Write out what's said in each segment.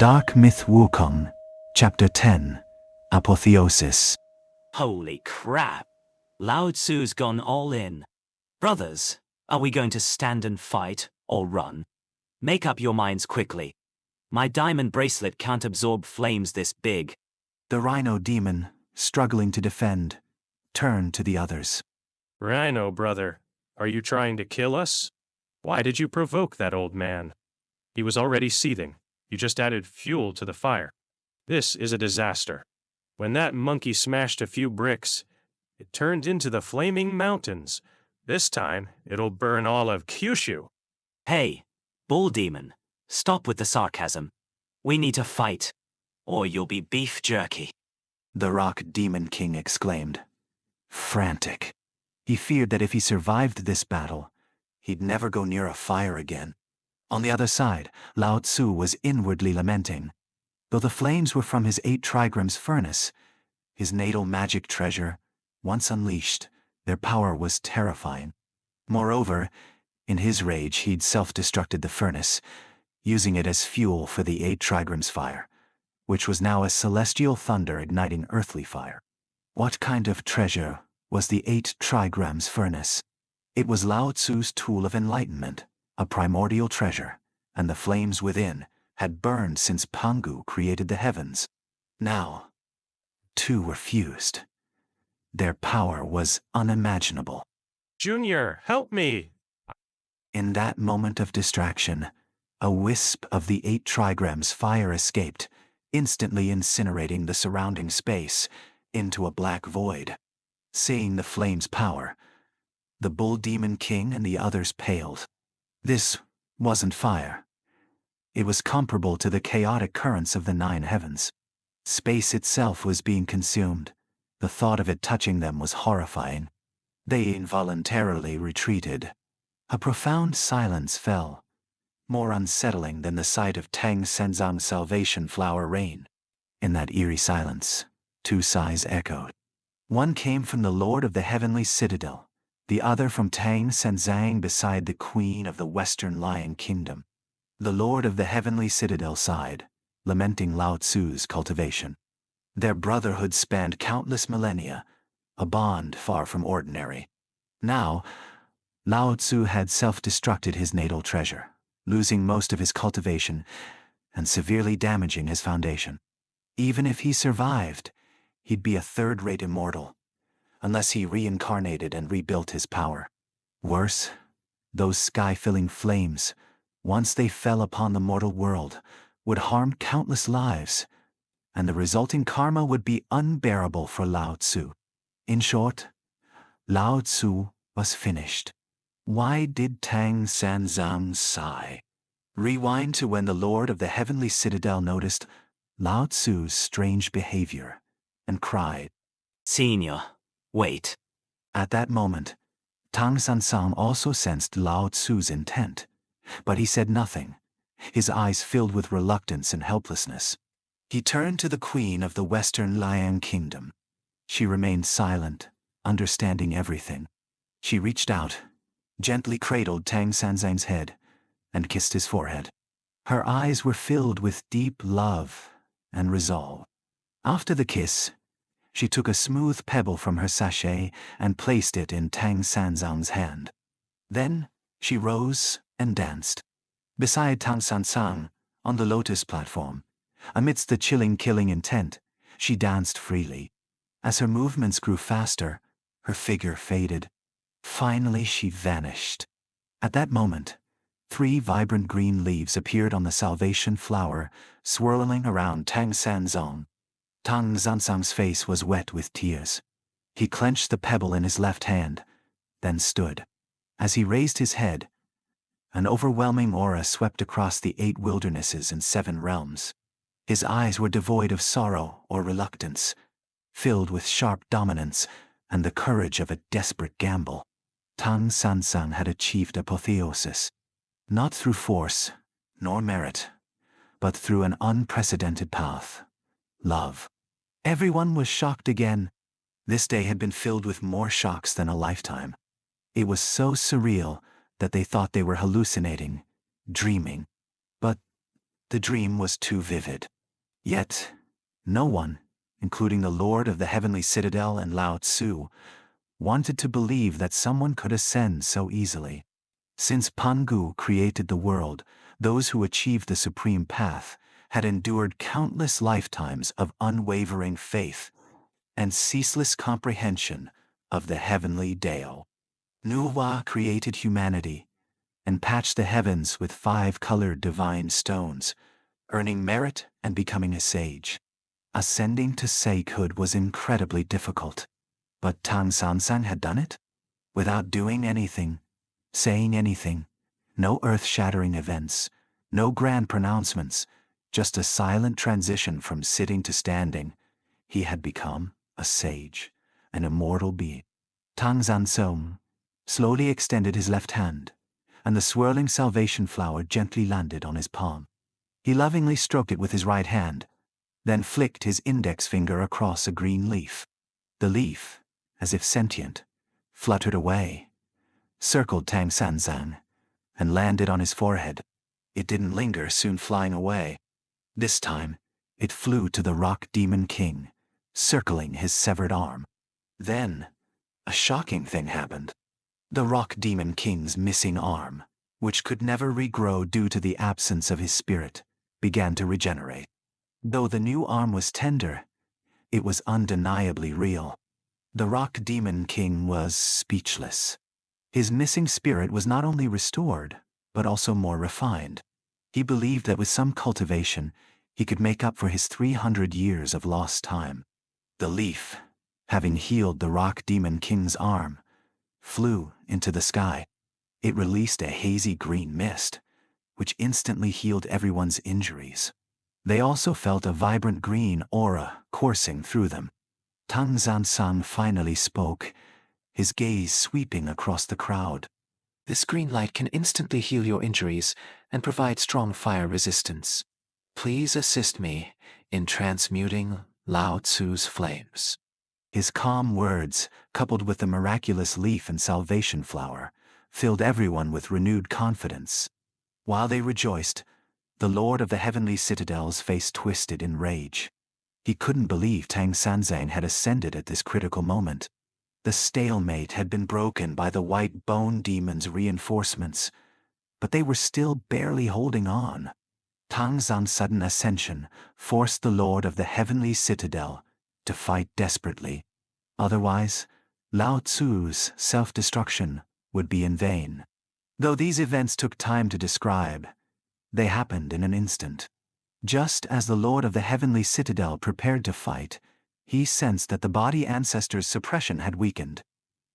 Dark Myth WuKong, Chapter 10, Apotheosis. Holy crap! Lao Tzu's gone all in. Brothers, are we going to stand and fight, or run? Make up your minds quickly. My diamond bracelet can't absorb flames this big. The rhino demon, struggling to defend, turned to the others. Rhino, brother, are you trying to kill us? Why did you provoke that old man? He was already seething. You just added fuel to the fire. This is a disaster. When that monkey smashed a few bricks, it turned into the flaming mountains. This time, it'll burn all of Kyushu. Hey, bull demon, stop with the sarcasm. We need to fight, or you'll be beef jerky. The rock demon king exclaimed, frantic. He feared that if he survived this battle, he'd never go near a fire again. On the other side, Lao Tzu was inwardly lamenting. Though the flames were from his 8 Trigrams Furnace, his natal magic treasure, once unleashed, their power was terrifying. Moreover, in his rage he'd self-destructed the furnace, using it as fuel for the 8 Trigrams fire, which was now a celestial thunder igniting earthly fire. What kind of treasure was the 8 Trigrams Furnace? It was Lao Tzu's tool of enlightenment, a primordial treasure, and the flames within had burned since Pangu created the heavens. Now, two were fused. Their power was unimaginable. Junior, help me! In that moment of distraction, a wisp of the 8 Trigrams fire escaped, instantly incinerating the surrounding space into a black void. Seeing the flame's power, the bull demon king and the others paled. This wasn't fire. It was comparable to the chaotic currents of the 9 heavens. Space itself was being consumed. The thought of it touching them was horrifying. They involuntarily retreated. A profound silence fell, more unsettling than the sight of Tang Sanzang's salvation flower rain. In that eerie silence, 2 sighs echoed. One came from the Lord of the Heavenly Citadel, the other from Tang Sanzang beside the Queen of the Western Lion Kingdom. The Lord of the Heavenly Citadel sighed, lamenting Lao Tzu's cultivation. Their brotherhood spanned countless millennia, a bond far from ordinary. Now, Lao Tzu had self-destructed his natal treasure, losing most of his cultivation and severely damaging his foundation. Even if he survived, he'd be a third-rate immortal, unless he reincarnated and rebuilt his power. Worse, those sky-filling flames, once they fell upon the mortal world, would harm countless lives, and the resulting karma would be unbearable for Lao Tzu. In short, Lao Tzu was finished. Why did Tang Sanzang sigh? Rewind to when the Lord of the Heavenly Citadel noticed Lao Tzu's strange behavior and cried, Senior, wait. At that moment, Tang Sanzang also sensed Lao Tzu's intent, but he said nothing, his eyes filled with reluctance and helplessness. He turned to the Queen of the Western Lion Kingdom. She remained silent, understanding everything. She reached out, gently cradled Tang Sanzang's head, and kissed his forehead. Her eyes were filled with deep love and resolve. After the kiss, she took a smooth pebble from her sachet and placed it in Tang Sanzang's hand. Then she rose and danced. Beside Tang Sanzang, on the lotus platform, amidst the chilling killing intent, she danced freely. As her movements grew faster, her figure faded. Finally she vanished. At that moment, 3 vibrant green leaves appeared on the salvation flower, swirling around Tang Sanzang. Tang Sanzang's face was wet with tears. He clenched the pebble in his left hand, then stood. As he raised his head, an overwhelming aura swept across the 8 wildernesses and 7 realms. His eyes were devoid of sorrow or reluctance, filled with sharp dominance and the courage of a desperate gamble. Tang Sanzang had achieved apotheosis, not through force nor merit, but through an unprecedented path, love. Everyone was shocked again. This day had been filled with more shocks than a lifetime. It was so surreal that they thought they were hallucinating, dreaming. But The dream was too vivid. Yet, no one, including the Lord of the Heavenly Citadel and Lao Tzu, wanted to believe that someone could ascend so easily. Since Pangu created the world, those who achieved the supreme path had endured countless lifetimes of unwavering faith and ceaseless comprehension of the heavenly Dao. Nuwa created humanity and patched the heavens with 5-colored divine stones, earning merit and becoming a sage. Ascending to sagehood was incredibly difficult, but Tang Sanzang had done it without doing anything, saying anything, no earth-shattering events, no grand pronouncements, just a silent transition from sitting to standing. He had become a sage, an immortal being. Tang Sanzang slowly extended his left hand, and the swirling salvation flower gently landed on his palm. He lovingly stroked it with his right hand, then flicked his index finger across a green leaf. The leaf, as if sentient, fluttered away, circled Tang Sanzang, and landed on his forehead. It didn't linger, soon flying away. This time, it flew to the Rock Demon King, circling his severed arm. Then, a shocking thing happened. The Rock Demon King's missing arm, which could never regrow due to the absence of his spirit, began to regenerate. Though the new arm was tender, it was undeniably real. The Rock Demon King was speechless. His missing spirit was not only restored, but also more refined. He believed that with some cultivation, he could make up for his 300 years of lost time. The leaf, having healed the Rock Demon King's arm, flew into the sky. It released a hazy green mist, which instantly healed everyone's injuries. They also felt a vibrant green aura coursing through them. Tang Sanzang finally spoke, his gaze sweeping across the crowd. "This green light can instantly heal your injuries and provide strong fire resistance. Please assist me in transmuting Lao Tzu's flames." His calm words, coupled with the miraculous leaf and salvation flower, filled everyone with renewed confidence. While they rejoiced, the Lord of the Heavenly Citadel's face twisted in rage. He couldn't believe Tang Sanzang had ascended at this critical moment. The stalemate had been broken by the white bone demon's reinforcements, but they were still barely holding on. Tang Sanzang's sudden ascension forced the Lord of the Heavenly Citadel to fight desperately. Otherwise, Lao Tzu's self-destruction would be in vain. Though these events took time to describe, they happened in an instant. Just as the Lord of the Heavenly Citadel prepared to fight, he sensed that the body ancestor's suppression had weakened.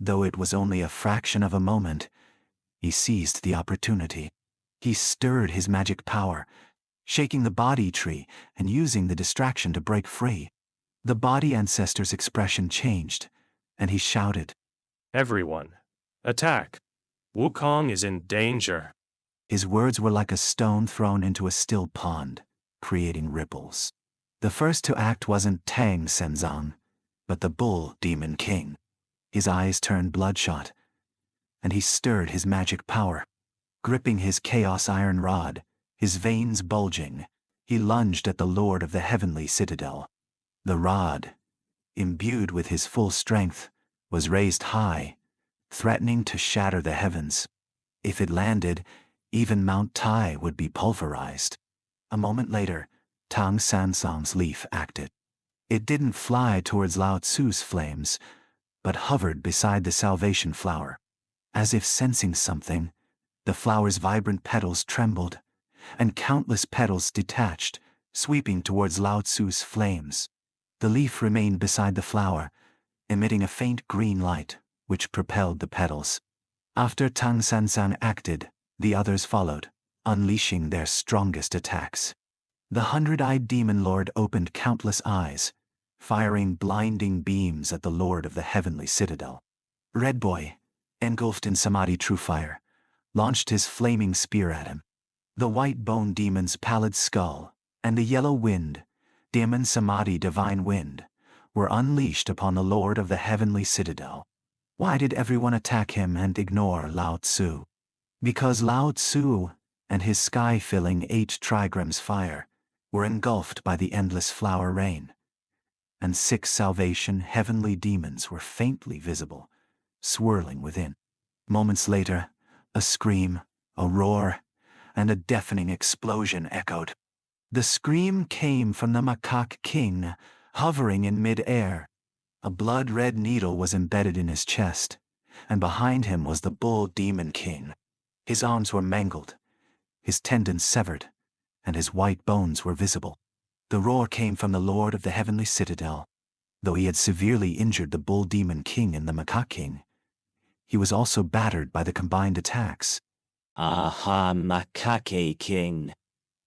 Though it was only a fraction of a moment, he seized the opportunity. He stirred his magic power, shaking the body tree and using the distraction to break free. The body ancestor's expression changed, and he shouted, "Everyone, attack! WuKong is in danger." His words were like a stone thrown into a still pond, creating ripples. The first to act wasn't Tang Sanzang, but the Bull Demon King. His eyes turned bloodshot, and he stirred his magic power. Gripping his chaos iron rod, his veins bulging, he lunged at the Lord of the Heavenly Citadel. The rod, imbued with his full strength, was raised high, threatening to shatter the heavens. If it landed, even Mount Tai would be pulverized. A moment later, Tang Sanzang's leaf acted. It didn't fly towards Lao Tzu's flames, but hovered beside the salvation flower. As if sensing something, the flower's vibrant petals trembled, and countless petals detached, sweeping towards Lao Tzu's flames. The leaf remained beside the flower, emitting a faint green light, which propelled the petals. After Tang Sanzang acted, the others followed, unleashing their strongest attacks. The 100-eyed demon lord opened countless eyes, firing blinding beams at the Lord of the Heavenly Citadel. Red Boy, engulfed in samadhi true fire, launched his flaming spear at him. The white bone demon's pallid skull and the yellow wind, demon samadhi divine wind, were unleashed upon the Lord of the Heavenly Citadel. Why did everyone attack him and ignore Lao Tzu? Because Lao Tzu and his sky-filling 8 trigrams fire were engulfed by the endless flower rain, and 6 salvation heavenly demons were faintly visible, swirling within. Moments later, a scream, a roar, and a deafening explosion echoed. The scream came from the Macaque King, hovering in mid-air. A blood-red needle was embedded in his chest, and behind him was the Bull Demon King. His arms were mangled, his tendons severed, and his white bones were visible. The roar came from the Lord of the Heavenly Citadel. Though he had severely injured the Bull Demon King and the Macaque King, he was also battered by the combined attacks. Aha, Macaque King,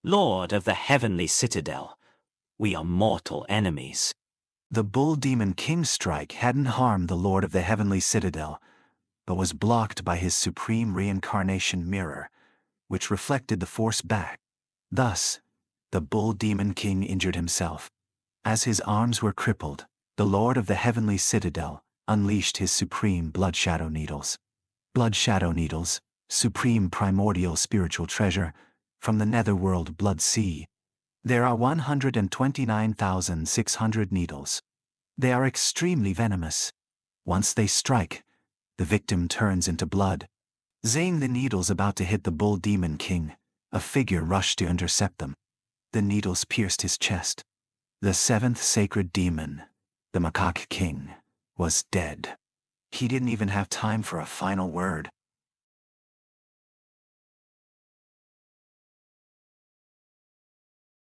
Lord of the Heavenly Citadel, we are mortal enemies. The Bull Demon King's strike hadn't harmed the Lord of the Heavenly Citadel, but was blocked by his supreme reincarnation mirror, which reflected the force back. Thus, the Bull Demon King injured himself. As his arms were crippled, the Lord of the Heavenly Citadel unleashed his supreme Blood Shadow Needles. Blood Shadow Needles, supreme primordial spiritual treasure, from the netherworld Blood Sea. There are 129,600 needles. They are extremely venomous. Once they strike, the victim turns into blood. Zing the needles about to hit the Bull Demon King, a figure rushed to intercept them. The needles pierced his chest. The 7th sacred demon, the Macaque King, was dead. He didn't even have time for a final word.